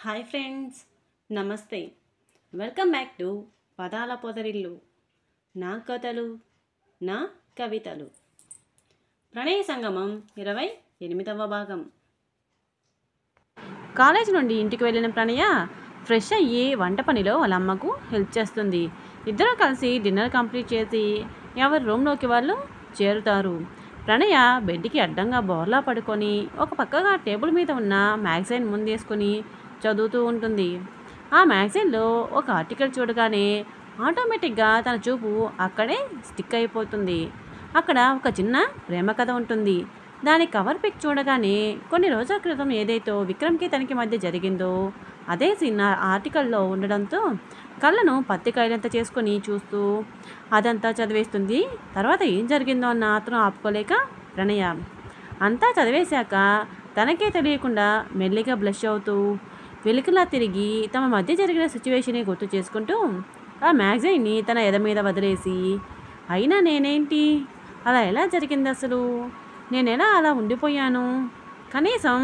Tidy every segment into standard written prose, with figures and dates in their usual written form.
Hi friends, నమస్తే. Welcome back to పదాల పొదరిల్లు. నా కథలు, నా కవితలు. ప్రణయ సంగమం 28వ భాగం. కాలేజ్ నుండి ఇంటికి వెళ్ళిన ప్రణయ ఫ్రెష్ అయ్యి వంట పనిలో వాళ్ళ అమ్మకు హెల్ప్ చేస్తుంది. ఇద్దరూ కలిసి డిన్నర్ కంప్లీట్ చేసి ఎవరి రూమ్లోకి వాళ్ళు చేరుతారు. ప్రణయ బెడ్కి అడ్డంగా బోర్లా పడుకొని ఒక పక్కగా టేబుల్ మీద ఉన్న మ్యాగజైన్ ముందేసుకొని చదువుతూ ఉంటుంది. ఆ మ్యాగజైన్లో ఒక ఆర్టికల్ చూడగానే ఆటోమేటిక్గా తన చూపు అక్కడే స్టిక్ అయిపోతుంది. అక్కడ ఒక చిన్న ప్రేమ కథ ఉంటుంది. దాని కవర్ పిక్ చూడగానే కొన్ని రోజుల క్రితం ఏదైతే విక్రమ్కి తనకి మధ్య జరిగిందో అదే సీన్ ఆర్టికల్లో ఉండడంతో కళ్ళను పత్తికాయలంతా చేసుకొని చూస్తూ అదంతా చదివేస్తుంది. తర్వాత ఏం జరిగిందో అన్న ఆత్రం ఆపుకోలేక ప్రణయ అంతా చదివేశాక తనకే తెలియకుండా మెల్లిగా బ్లష్ అవుతూ వెలుకలా తిరిగి తమ మధ్య జరిగిన సిచ్యువేషన్ని గుర్తు చేసుకుంటూ ఆ మ్యాగజైన్ని తన ఎద మీద వదిలేసి, అయినా నేనేంటి, అలా ఎలా జరిగింది, అసలు నేను ఎలా అలా ఉండిపోయాను, కనీసం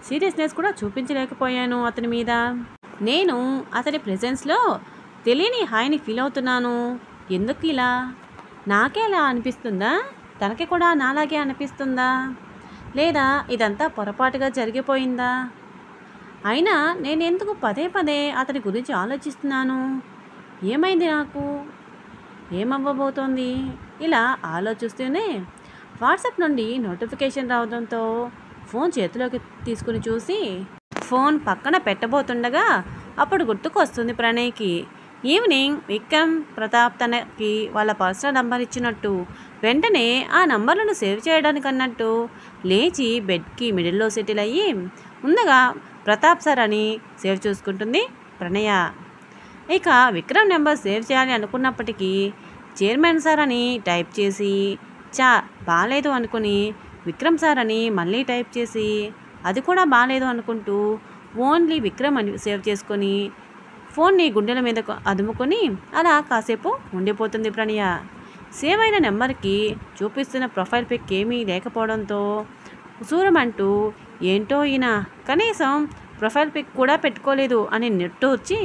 సీరియస్నెస్ కూడా చూపించలేకపోయాను అతని మీద, నేను అతని ప్రెజెన్స్లో తెలియని హాయిని ఫీల్ అవుతున్నాను, ఎందుకు ఇలా, నాకే అలా అనిపిస్తుందా, తనకి కూడా నాలాగే అనిపిస్తుందా, లేదా ఇదంతా పొరపాటుగా జరిగిపోయిందా, అయినా నేను ఎందుకు పదే పదే అతని గురించి ఆలోచిస్తున్నాను, ఏమైంది, నాకు ఏమవ్వబోతోంది, ఇలా ఆలోచిస్తూనే వాట్సాప్ నుండి నోటిఫికేషన్ రావడంతో ఫోన్ చేతిలోకి తీసుకుని చూసి ఫోన్ పక్కన పెట్టబోతుండగా అప్పుడు గుర్తుకు వస్తుంది ప్రణయ్కి. ఈవినింగ్ విక్రమ్ ప్రతాప్ తనకి వాళ్ళ పర్సనల్ నంబర్ ఇచ్చినట్టు, వెంటనే ఆ నంబర్లను సేవ్ చేయడానికి అన్నట్టు లేచి బెడ్కి మిడిల్లో సెటిల్ అయ్యి ముందుగా ప్రతాప్ సార్ అని సేవ్ చూసుకుంటుంది ప్రణయ. ఇక విక్రమ్ నెంబర్ సేవ్ చేయాలి అనుకున్నప్పటికీ చైర్మన్ సార్ అని టైప్ చేసి బాగాలేదు అనుకుని విక్రమ్ సార్ అని మళ్ళీ టైప్ చేసి అది కూడా బాగాలేదు అనుకుంటూ ఓన్లీ విక్రమ్ అని సేవ్ చేసుకొని ఫోన్ని గుండెల మీద అదుముకొని అలా కాసేపు ఉండిపోతుంది ప్రణయ. సేవ్ అయిన నెంబర్కి చూపిస్తున్న ప్రొఫైల్ పిక్ ఏమీ లేకపోవడంతో ఉసూరమంటూ ఏంటో ఈయన కనీసం ప్రొఫైల్ పిక్ కూడా పెట్టుకోలేదు అని నెట్టూర్చి,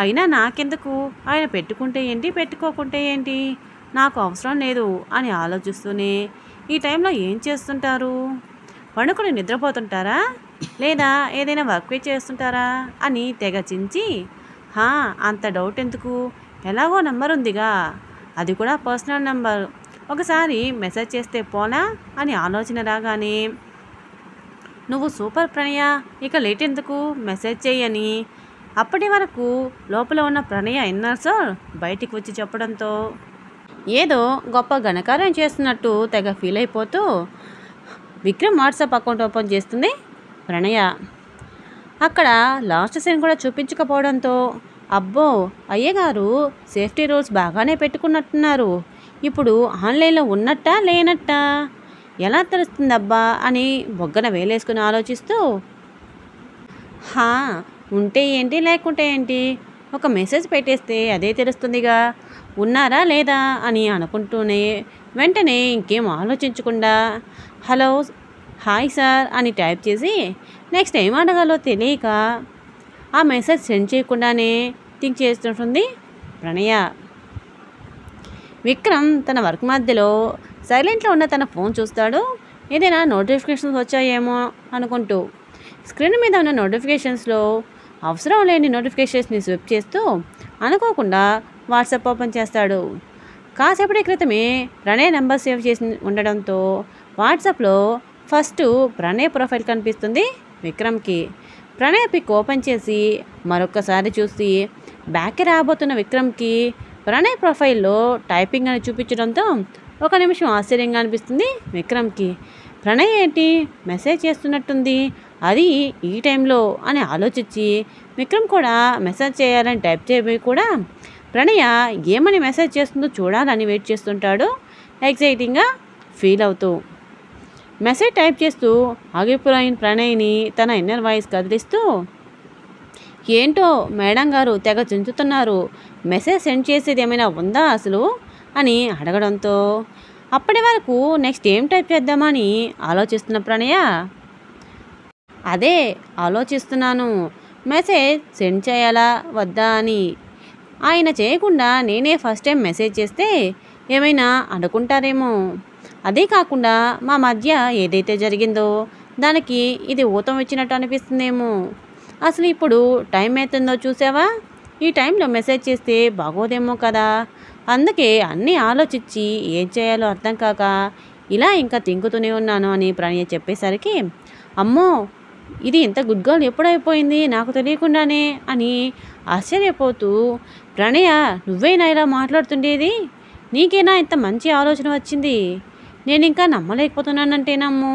అయినా నాకెందుకు, ఆయన పెట్టుకుంటే ఏంటి పెట్టుకోకుంటే ఏంటి, నాకు అవసరం లేదు అని ఆలోచిస్తూనే ఈ టైంలో ఏం చేస్తుంటారు, పడుకుని నిద్రపోతుంటారా లేదా ఏదైనా వర్క్ చేస్తుంటారా అని తెగ చించి, అంత డౌట్ ఎందుకు, ఎలాగో నంబర్ ఉందిగా, అది కూడా పర్సనల్ నంబర్, ఒకసారి మెసేజ్ చేస్తే పోలా అని ఆలోచన రాగానే, నువ్వు సూపర్ ప్రణయ, ఇక లేట్ ఎందుకు, మెసేజ్ చేయని అప్పటి వరకు లోపల ఉన్న ప్రణయ ఇన్నర్ సోల్ బయటికి వచ్చి చెప్పడంతో ఏదో గొప్ప ఘనకార్యం చేస్తున్నట్టు తెగ ఫీల్ అయిపోతూ విక్రమ్ వాట్సాప్ అకౌంట్ ఓపెన్ చేస్తుంది ప్రణయ. అక్కడ లాస్ట్ సీన్ కూడా చూపించకపోవడంతో, అబ్బో అయ్యగారు సేఫ్టీ రూల్స్ బాగానే పెట్టుకున్నట్టున్నారు, ఇప్పుడు ఆన్లైన్లో ఉన్నట్టా లేనట్టా ఎలా తెలుస్తుందబ్బా అని బొగ్గన వేలేసుకుని ఆలోచిస్తూ, ఉంటే ఏంటి లేకుంటే ఏంటి, ఒక మెసేజ్ పెట్టేస్తే అదే తెలుస్తుందిగా, ఉన్నారా లేదా అని అనుకుంటూనే వెంటనే ఇంకేం ఆలోచించకుండా హలో హాయ్ సార్ అని టైప్ చేసి నెక్స్ట్ ఏం అడగాలో తెలియక ఆ మెసేజ్ సెండ్ చేయకుండానే థింక్ చేస్తుంటుంది ప్రణయ. విక్రమ్ తన వర్క్ మధ్యలో సైలెంట్లో ఉన్న తన ఫోన్ చూస్తాడు. ఏదైనా నోటిఫికేషన్స్ వచ్చాయేమో అనుకుంటూ స్క్రీన్ మీద ఉన్న నోటిఫికేషన్స్లో అవసరం లేని నోటిఫికేషన్స్ని స్విప్ చేస్తూ అనుకోకుండా వాట్సాప్ ఓపెన్ చేస్తాడు. కాసేపటి క్రితమే ప్రణయ్ నెంబర్ సేవ్ చేసి ఉండడంతో వాట్సాప్లో ఫస్ట్ ప్రణయ్ ప్రొఫైల్ కనిపిస్తుంది విక్రమ్కి. ప్రణయ్ పిక్ ఓపెన్ చేసి మరొక్కసారి చూసి బ్యాక్కి రాబోతున్న విక్రమ్కి ప్రణయ్ ప్రొఫైల్లో టైపింగ్ అని చూపించడంతో ఒక నిమిషం ఆశ్చర్యంగా అనిపిస్తుంది విక్రమ్కి. ప్రణయ్ ఏంటి మెసేజ్ చేస్తున్నట్టుంది, అది ఈ టైంలో అని ఆలోచించి విక్రమ్ కూడా మెసేజ్ చేయాలని టైప్ చేయబోయి కూడా ప్రణయ ఏమని మెసేజ్ చేస్తుందో చూడాలని వెయిట్ చేస్తుంటాడు ఎగ్జైటింగ్గా ఫీల్ అవుతూ. మెసేజ్ టైప్ చేస్తూ ఆగిపోయిన ప్రణయ్ని తన ఇన్నర్ వాయిస్ కదిలిస్తూ, ఏంటో మేడం గారు తెగ చించుతున్నారు, మెసేజ్ సెండ్ చేసేది ఏమైనా ఉందా అసలు అని అడగడంతో అప్పటి వరకు నెక్స్ట్ ఏం టైప్ చేద్దామని ఆలోచిస్తున్న ప్రణయ, అదే ఆలోచిస్తున్నాను, మెసేజ్ సెండ్ చేయాలా వద్దా అని. ఆయన చేయకుండా నేనే ఫస్ట్ టైం మెసేజ్ చేస్తే ఏమైనా అనుకుంటారేమో. అదే కాకుండా మా మధ్య ఏదైతే జరిగిందో దానికి ఇది ఊతం ఇచ్చినట్టు అనిపిస్తుందేమో. అసలు ఇప్పుడు టైం అవుతుందో చూసావా? ఈ టైంలో మెసేజ్ చేస్తే బాగోదేమో కదా. అందుకే అన్నీ ఆలోచించి ఏం చేయాలో అర్థం కాక ఇలా ఇంకా తింకుతూనే ఉన్నాను అని ప్రణయ్ చెప్పేసరికి, అమ్మో ఇది ఇంత గుడ్ గర్ల్ ఎప్పుడైపోయింది నాకు తెలియకుండానే అని ఆశ్చర్యపోతూ, ప్రణయ నువ్వేనా ఇలా మాట్లాడుతుండేది? నీకేనా ఇంత మంచి ఆలోచన వచ్చింది? నేను ఇంకా నమ్మలేకపోతున్నానంటేనమ్ము.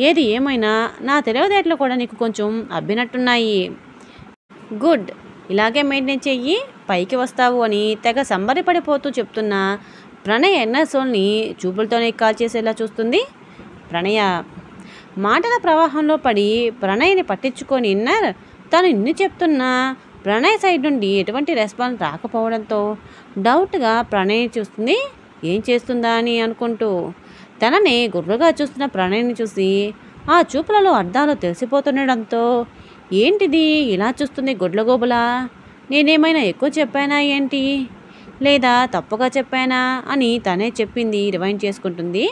ఏది ఏమైనా నా తెలివితేటలు కూడా నీకు కొంచెం అబ్బినట్టున్నాయి. గుడ్, ఇలాగే మెయింటైన్ చెయ్యి, పైకి వస్తావు అని తెగ సంబరపడిపోతూ చెప్తున్న ప్రణయ్ ఎన్నసోల్ని చూపులతోనే కాల్ చేసేలా చూస్తుంది ప్రణయ. మాటల ప్రవాహంలో పడి ప్రణయ్ని పట్టించుకొని ఇన్నర్ తను ఇన్ని చెప్తున్నా ప్రణయ్ సైడ్ నుండి ఎటువంటి రెస్పాన్స్ రాకపోవడంతో డౌట్గా ప్రణయ్ చూస్తుంది. ఏం చేస్తుందా అని అనుకుంటూ తనని గుర్రుగా చూస్తున్న ప్రణయ్ని చూసి ఆ చూపులలో అర్థాలు తెలిసిపోతుండడంతో, ఏంటిది ఇలా చూస్తుంది గుడ్లగోబులా? నేనేమైనా ఎక్కువ చెప్పానా ఏంటి, లేదా తప్పుగా చెప్పానా అని తనే చెప్పింది రివైండ్ చేసుకుంటుంది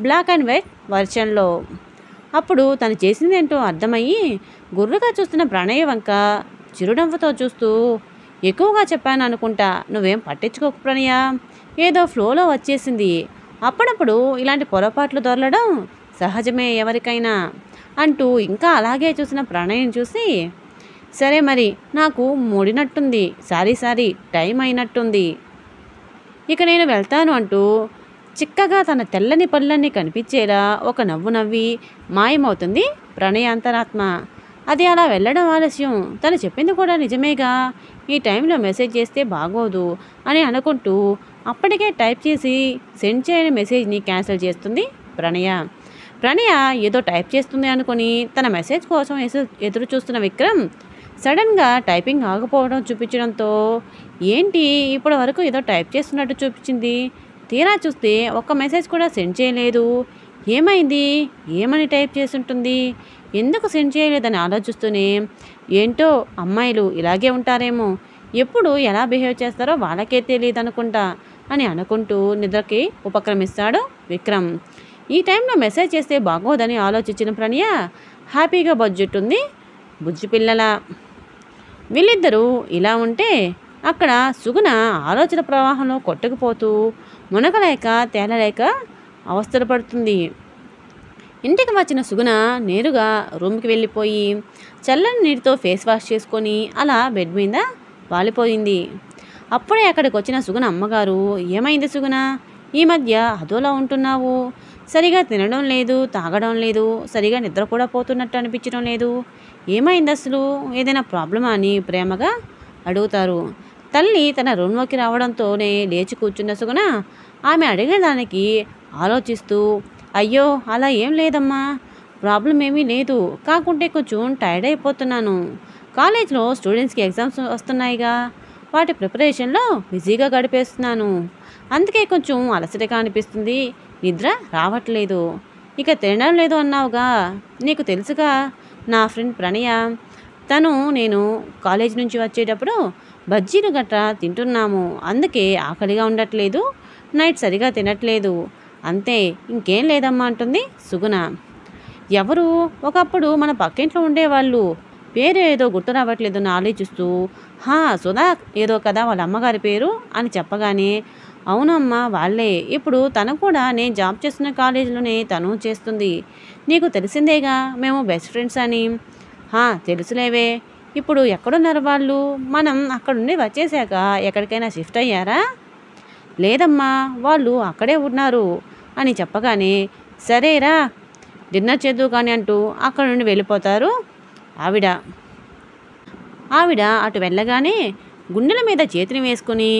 బ్లాక్ అండ్ వైట్ వర్షన్లో. అప్పుడు తను చేసిందేంటో అర్థమయ్యి గుర్రుగా చూస్తున్న ప్రణయ్ వంక చిరునవ్వుతో చూస్తూ, ఎక్కువగా చెప్పాను అనుకుంటా, నువ్వేం పట్టించుకోకు ప్రణయ, ఏదో ఫ్లోలో వచ్చేసింది. అప్పుడప్పుడు ఇలాంటి పొరపాట్లు దొరలడం సహజమే ఎవరికైనా అంటూ ఇంకా అలాగే చూసిన ప్రణయ్ని చూసి, సరే మరి నాకు మూడినట్టుంది, సారీ టైం అయినట్టుంది, ఇక నేను వెళ్తాను అంటూ చిక్కగా తన తెల్లని పళ్ళన్నీ కనిపించేలా ఒక నవ్వు నవ్వి మాయమవుతుంది ప్రణయ్ అంతరాత్మ. అది అలా వెళ్ళడం ఆలస్యం, తను చెప్పింది కూడా నిజమేగా, ఈ టైంలో మెసేజ్ చేస్తే బాగోదు అని అనుకుంటూ అప్పటికే టైప్ చేసి సెండ్ చేయని మెసేజ్ని క్యాన్సిల్ చేస్తుంది ప్రణయ. ఏదో టైప్ చేస్తుంది అనుకుని తన మెసేజ్ కోసం ఎదురు చూస్తున్న విక్రమ్ సడన్గా టైపింగ్ ఆగిపోవడం చూపించడంతో, ఏంటి ఇప్పటి వరకు ఏదో టైప్ చేస్తున్నట్టు చూపించింది, తీరా చూస్తే ఒక్క మెసేజ్ కూడా సెండ్ చేయలేదు, ఏమైంది, ఏమని టైప్ చేస్తుంటుంది, ఎందుకు సెండ్ చేయలేదని ఆలోచిస్తూనే, ఏంటో అమ్మాయిలు ఇలాగే ఉంటారేమో, ఎప్పుడు ఎలా బిహేవ్ చేస్తారో వాళ్ళకే తెలియదు అనుకుంటా అని అనుకుంటూ నిద్రకి ఉపక్రమిస్తాడు విక్రమ్. ఈ టైంలో మెసేజ్ చేస్తే బాగోదని ఆలోచించిన ప్రణయ హ్యాపీగా బొజ్జుట్టుంది బుజ్జి పిల్లల. వీళ్ళిద్దరూ ఇలా ఉంటే అక్కడ సుగుణ ఆలోచన ప్రవాహంలో కొట్టుకుపోతూ మునగలేక తేలలేక అవస్థలు పడుతుంది. ఇంటికి వచ్చిన సుగుణ నేరుగా రూమ్కి వెళ్ళిపోయి చల్లని నీటితో ఫేస్ వాష్ చేసుకొని అలా బెడ్ మీద వాలిపోయింది. అప్పుడే అక్కడికి వచ్చిన సుగుణ అమ్మగారు, ఏమైంది సుగుణ, ఈ మధ్య అదోలా ఉంటున్నావు, సరిగా తినడం లేదు, తాగడం లేదు, సరిగా నిద్ర కూడా పోతున్నట్టు అనిపించడం లేదు, ఏమైంది అసలు, ఏదైనా ప్రాబ్లమా అని ప్రేమగా అడుగుతారు. తల్లి తన రూమ్లోకి రావడంతోనే లేచి కూర్చున్న సుగుణ ఆమె అడిగేదానికి ఆలోచిస్తూ, అయ్యో అలా ఏం లేదమ్మా, ప్రాబ్లం ఏమీ లేదు, కాకుంటే కొంచెం టైర్డ్ అయిపోతున్నాను, కాలేజ్లో స్టూడెంట్స్కి ఎగ్జామ్స్ వస్తున్నాయిగా, వాటి ప్రిపరేషన్లో బిజీగా గడిపేస్తున్నాను, అందుకే కొంచెం అలసటగా అనిపిస్తుంది, నిద్ర రావట్లేదు, ఇక తినడం లేదు అన్నావుగా, నీకు తెలుసుగా నా ఫ్రెండ్ ప్రణయ, నేను కాలేజ్ నుంచి వచ్చేటప్పుడు బజ్జీలు గట్రా తింటున్నాము, అందుకే ఆకలిగా ఉండట్లేదు, నైట్ సరిగా తినట్లేదు, అంతే, ఇంకేం లేదమ్మా అంటుంది సుగుణ. ఎవరు ఒకప్పుడు మన పక్కింట్లో ఉండేవాళ్ళు, పేరు ఏదో గుర్తు రావట్లేదు అని ఆలోచిస్తూ, సుధా ఏదో కదా వాళ్ళ అమ్మగారి పేరు అని చెప్పగానే, అవునమ్మా వాళ్ళే, ఇప్పుడు తను కూడా నేను జాబ్ చేస్తున్న కాలేజీలోనే తను చేస్తుంది, నీకు తెలిసిందేగా మేము బెస్ట్ ఫ్రెండ్స్ అని. తెలుసులేవే, ఇప్పుడు ఎక్కడున్నారు వాళ్ళు, మనం అక్కడుండి వచ్చేసాక ఎక్కడికైనా షిఫ్ట్ అయ్యారా? లేదమ్మా వాళ్ళు అక్కడే ఉన్నారు అని చెప్పగానే, సరేరా డిన్నర్ చేద్దు కానీ అంటూ అక్కడ నుండి వెళ్ళిపోతారు ఆవిడ అటు వెళ్ళగానే గుండెల మీద చేతిని వేసుకుని,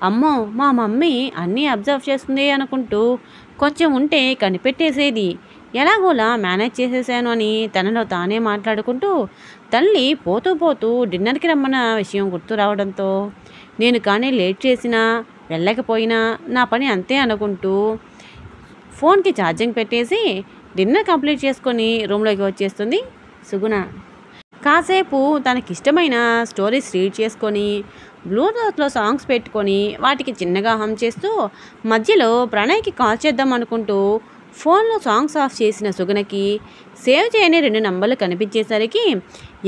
అమ్మో మా మమ్మీ అన్నీ అబ్జర్వ్ చేస్తుంది అనుకుంటూ కొంచెం ఉంటే కనిపెట్టేసేది, ఎలాగోలా మేనేజ్ చేసేసాను అని తనలో తానే మాట్లాడుకుంటూ తల్లి పోతూ డిన్నర్కి రమ్మన్న విషయం గుర్తు రావడంతో, నేను కానీ లేట్ చేసినా వెళ్ళకపోయినా నా పని అంతే అనుకుంటూ ఫోన్కి ఛార్జింగ్ పెట్టేసి డిన్నర్ కంప్లీట్ చేసుకొని రూమ్లోకి వచ్చేస్తుంది సుగుణ. కాసేపు తనకిష్టమైన స్టోరీస్ రీడ్ చేసుకొని బ్లూటూత్లో సాంగ్స్ పెట్టుకొని వాటికి చిన్నగా హమ్ చేస్తూ మధ్యలో ప్రణయ్కి కాల్ చేద్దాం అనుకుంటూ ఫోన్లో సాంగ్స్ ఆఫ్ చేసిన సుగుణకి సేవ్ చేయని 2 నంబర్లు కనిపించేసరికి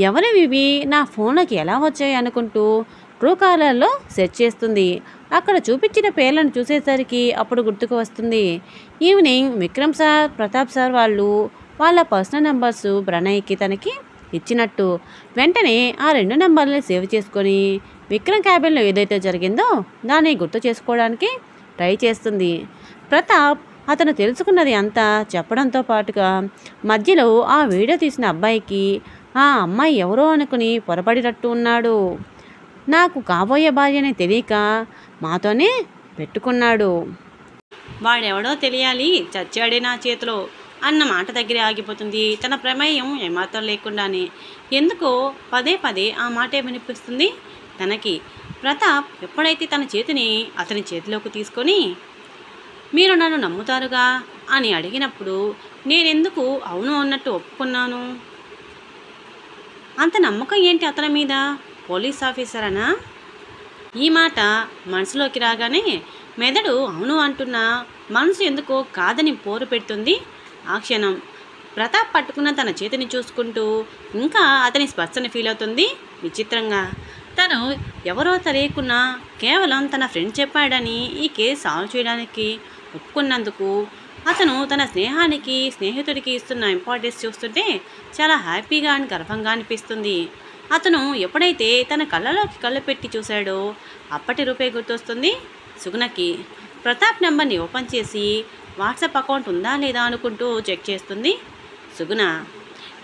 ఎవరివి నా ఫోన్లోకి ఎలా వచ్చాయి అనుకుంటూ ట్రూ కాలర్లో సెర్చ్ చేస్తుంది. అక్కడ చూపించిన పేర్లను చూసేసరికి అప్పుడు గుర్తుకు వస్తుంది. Evening Vikram sir, Pratap sir వాళ్ళ పర్సనల్ నెంబర్స్ ప్రణయ్కి తనకి ఇచ్చినట్టు. వెంటనే ఆ 2 నెంబర్లని సేవ్ చేసుకొని విక్రమ్ క్యాబిన్లో ఏదైతే జరిగిందో దాన్ని గుర్తు చేసుకోవడానికి ట్రై చేస్తుంది. ప్రతాప్ అతను తెలుసుకున్నది అంతా చెప్పడంతో పాటుగా మధ్యలో ఆ వీడియో తీసిన అబ్బాయికి ఆ అమ్మాయి ఎవరో అనుకుని పొరపడినట్టు ఉన్నాడు. నాకు కాబోయే భార్యని తెలియక మాతోనే పెట్టుకున్నాడు. వాడెవడో తెలియాలి, చచ్చాడే నా చేతిలో అన్న మాట దగ్గర ఆగిపోతుంది. తన ప్రమేయం ఏమాత్రం లేకుండానే ఎందుకో పదే పదే ఆ మాటే వినిపిస్తుంది తనకి. ప్రతాప్ ఎప్పుడైతే తన చేతిని అతని చేతిలోకి తీసుకొని మీరు నన్ను నమ్ముతారుగా అని అడిగినప్పుడు నేనెందుకు అవును అన్నట్టు ఒప్పుకున్నాను. అంత నమ్మకం ఏంటి అతని మీద? పోలీస్ ఆఫీసరనా? ఈ మాట మనసులోకి రాగానే మెదడు అవును అంటున్నా మనసు ఎందుకో కాదని పోరు పెడుతుంది. ఆ క్షణం ప్రతాప్ పట్టుకున్న తన చేతిని చూసుకుంటూ ఇంకా అతని స్పర్శని ఫీల్ అవుతుంది విచిత్రంగా. తను ఎవరో తెలియకున్నా కేవలం తన ఫ్రెండ్ చెప్పాడని ఈ కేసు సాల్వ్ చేయడానికి ఒప్పుకున్నందుకు అతను తన స్నేహానికి స్నేహితుడికి ఇస్తున్న ఇంపార్టెన్స్ చూస్తుంటే చాలా హ్యాపీగా అని గర్వంగా అనిపిస్తుంది. అతను ఎప్పుడైతే తన కళ్ళలోకి కళ్ళు పెట్టి చూశాడో అప్పటి రూపే గుర్తొస్తుంది సుగుణకి. ప్రతాప్ నెంబర్ని ఓపెన్ చేసి వాట్సాప్ అకౌంట్ ఉందా లేదా అనుకుంటూ చెక్ చేస్తుంది సుగుణ.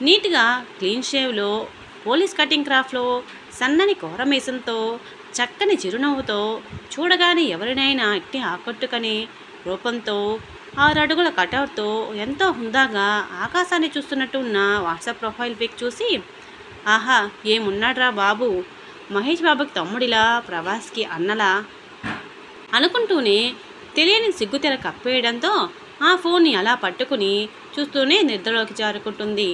నీట్గా క్లీన్ షేవ్లో, పోలీస్ కటింగ్ క్రాఫ్ట్లో, సన్నని కోరమేసంతో, చక్కని చిరునవ్వుతో, చూడగానే ఎవరినైనా ఇట్టి ఆకట్టుకని రూపంతో, 6 అడుగుల కటౌట్తో ఎంతో హుందాగా ఆకాశాన్ని చూస్తున్నట్టు ఉన్న వాట్సాప్ ప్రొఫైల్ పిక్ చూసి ఆహా ఏమున్నాడ్రా బాబు, మహేష్ బాబుకి తమ్ముడిలా, ప్రభాస్కి అన్నలా అనుకుంటూనే తెలియని సిగ్గుతెర కప్పేయడంతో ఆ ఫోన్ని అలా పట్టుకుని చూస్తూనే నిద్రలోకి జారుకుంటుంది.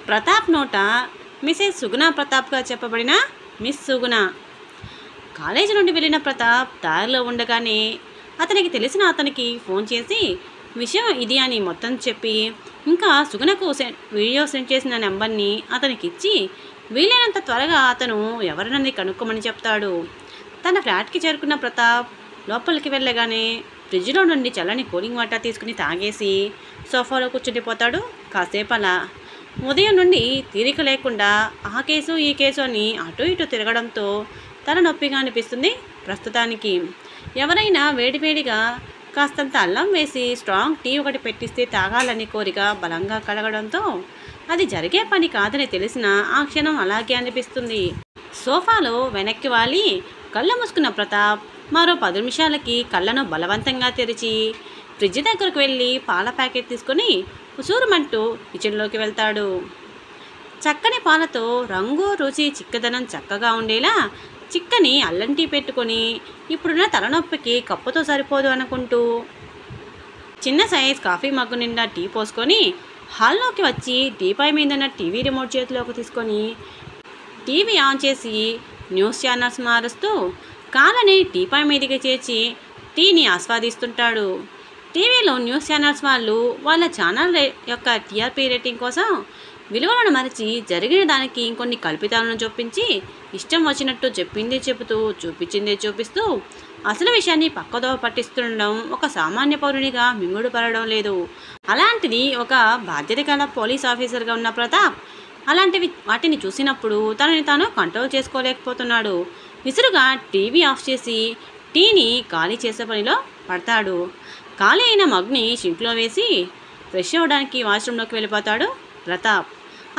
ప్రతాప్ నోట మిసెస్ సుగుణ ప్రతాప్గా చెప్పబడిన మిస్ సుగుణ. కాలేజీ నుండి వెళ్ళిన ప్రతాప్ దారిలో ఉండగానే అతనికి తెలిసిన అతనికి ఫోన్ చేసి విషయం ఇది అని మొత్తం చెప్పి ఇంకా సుగుణకు వీడియో సెండ్ చేసిన నెంబర్ని అతనికి ఇచ్చి వీలైనంత త్వరగా అతను ఎవరినని కనుక్కోమని చెప్తాడు. తన ఫ్లాట్కి చేరుకున్న ప్రతాప్ లోపలికి వెళ్ళగానే ఫ్రిడ్జ్లో నుండి చల్లని కూలింగ్ వాటర్ తీసుకుని తాగేసి సోఫాలో కూర్చుండిపోతాడు కాసేపు అలా. ఉదయం నుండి తీరిక లేకుండా ఆ కేసు ఈ కేసు అని అటు ఇటు తిరగడంతో తల నొప్పిగా అనిపిస్తుంది ప్రస్తుతానికి. ఎవరైనా వేడివేడిగా కాస్తంత అల్లం వేసి స్ట్రాంగ్ టీ ఒకటి పెట్టిస్తే తాగాలని కోరిక బలంగా కలగడంతో అది జరిగే పని కాదని తెలిసిన ఆ క్షణం అలాగే అనిపిస్తుంది. సోఫాలో వెనక్కి వాలి కళ్ళ మూసుకున్న ప్రతాప్ మరో 10 నిమిషాలకి కళ్ళను బలవంతంగా తెరిచి ఫ్రిడ్జ్ దగ్గరకు వెళ్ళి పాల ప్యాకెట్ తీసుకొని ఉసూరుమంటూ కిచెన్లోకి వెళ్తాడు. చక్కని పాలతో రంగు రుచి చిక్కదనం చక్కగా ఉండేలా చిక్కని అల్లం టీ పెట్టుకొని ఇప్పుడున్న తలనొప్పికి కప్పుతో సరిపోదు అనుకుంటూ చిన్న సైజ్ కాఫీ మగ్గు నిండా టీ పోసుకొని హాల్లోకి వచ్చి టీపై మీద ఉన్న టీవీ రిమోట్ చేతిలోకి తీసుకొని టీవీ ఆన్ చేసి న్యూస్ ఛానల్స్ మారుస్తూ కాళ్ళని టీపై మీదకి చేర్చి టీని ఆస్వాదిస్తుంటాడు. టీవీలో న్యూస్ ఛానల్స్ వాళ్ళ ఛానల్ యొక్క టీఆర్పీ రేటింగ్ కోసం విలువలను మరిచి జరిగిన దానికి ఇంకొన్ని కల్పితాలను చొప్పించి ఇష్టం వచ్చినట్టు చెప్పిందే చెబుతూ చూపించిందే చూపిస్తూ అసలు విషయాన్ని పక్కదో పట్టిస్తుండడం ఒక సామాన్య పౌరునిగా మింగుడు పడడం లేదు. అలాంటిది ఒక బాధ్యత గల పోలీస్ ఆఫీసర్గా ఉన్న ప్రతాప్ వాటిని చూసినప్పుడు తనని తాను కంట్రోల్ చేసుకోలేకపోతున్నాడు. విసురుగా టీవీ ఆఫ్ చేసి టీని ఖాళీ చేసే పనిలో పడతాడు. ఖాళీ అయిన మగ్ని సింక్లో వేసి ఫ్రెష్ అవ్వడానికి వాష్రూమ్లోకి వెళ్ళిపోతాడు ప్రతాప్.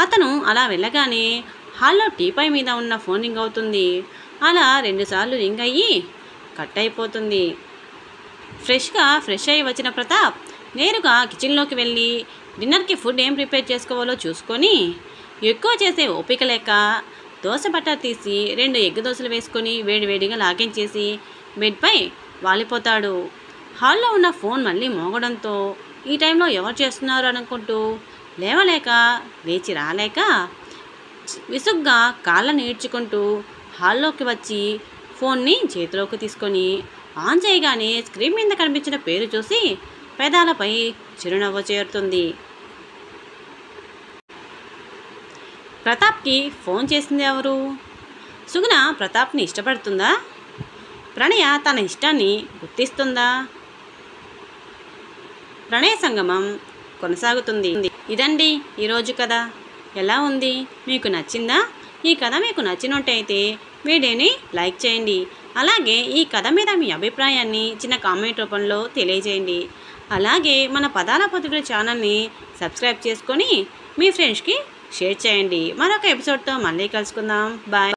అతను అలా వెళ్ళగానే హాల్లో టీపై మీద ఉన్న ఫోన్ రింగ్ అవుతుంది. అలా 2 సార్లు రింగ్ అయ్యి కట్ అయిపోతుంది. ఫ్రెష్ అయ్యి వచ్చిన ప్రతాప్ నేరుగా కిచెన్లోకి వెళ్ళి డిన్నర్కి ఫుడ్ ఏం ప్రిపేర్ చేసుకోవాలో చూసుకొని ఎక్కువ చేసే ఓపిక లేక దోశ బట్టర్ తీసి 2 ఎగ్ దోశలు వేసుకొని వేడివేడిగా లాగించేసి బెడ్పై వాలిపోతాడు. హాల్లో ఉన్న ఫోన్ మళ్ళీ మోగడంతో ఈ టైంలో ఎవరు చేస్తున్నారు అనుకుంటూ లేవలేక లేచి రాలేక విసుగ్గా కాళ్ళని ఈడ్చుకుంటూ హాల్లోకి వచ్చి ఫోన్ని చేతిలోకి తీసుకొని ఆన్ చేయగానే స్క్రీన్ మీద కనిపించిన పేరు చూసి పెదాలపై చిరునవ్వు చేరుతుంది. ప్రతాప్కి ఫోన్ చేసింది ఎవరు? సుగుణ ప్రతాప్ని ఇష్టపడుతుందా? ప్రణయ తన ఇష్టాన్ని గుర్తిస్తుందా? ప్రణయ సంగమం కొనసాగుతుంది. ఇదండి ఈరోజు కథ. ఎలా ఉంది? మీకు నచ్చిందా? ఈ కథ మీకు నచ్చినట్టయితే వీడియోని లైక్ చేయండి. అలాగే ఈ కథ మీద మీ అభిప్రాయాన్ని చిన్న కామెంట్ రూపంలో తెలియజేయండి. అలాగే మన పదాల పొదుగుల ఛానల్ని సబ్స్క్రైబ్ చేసుకొని మీ ఫ్రెండ్స్కి షేర్ చేయండి. మరొక ఎపిసోడ్తో మళ్ళీ కలుసుకుందాం. బాయ్.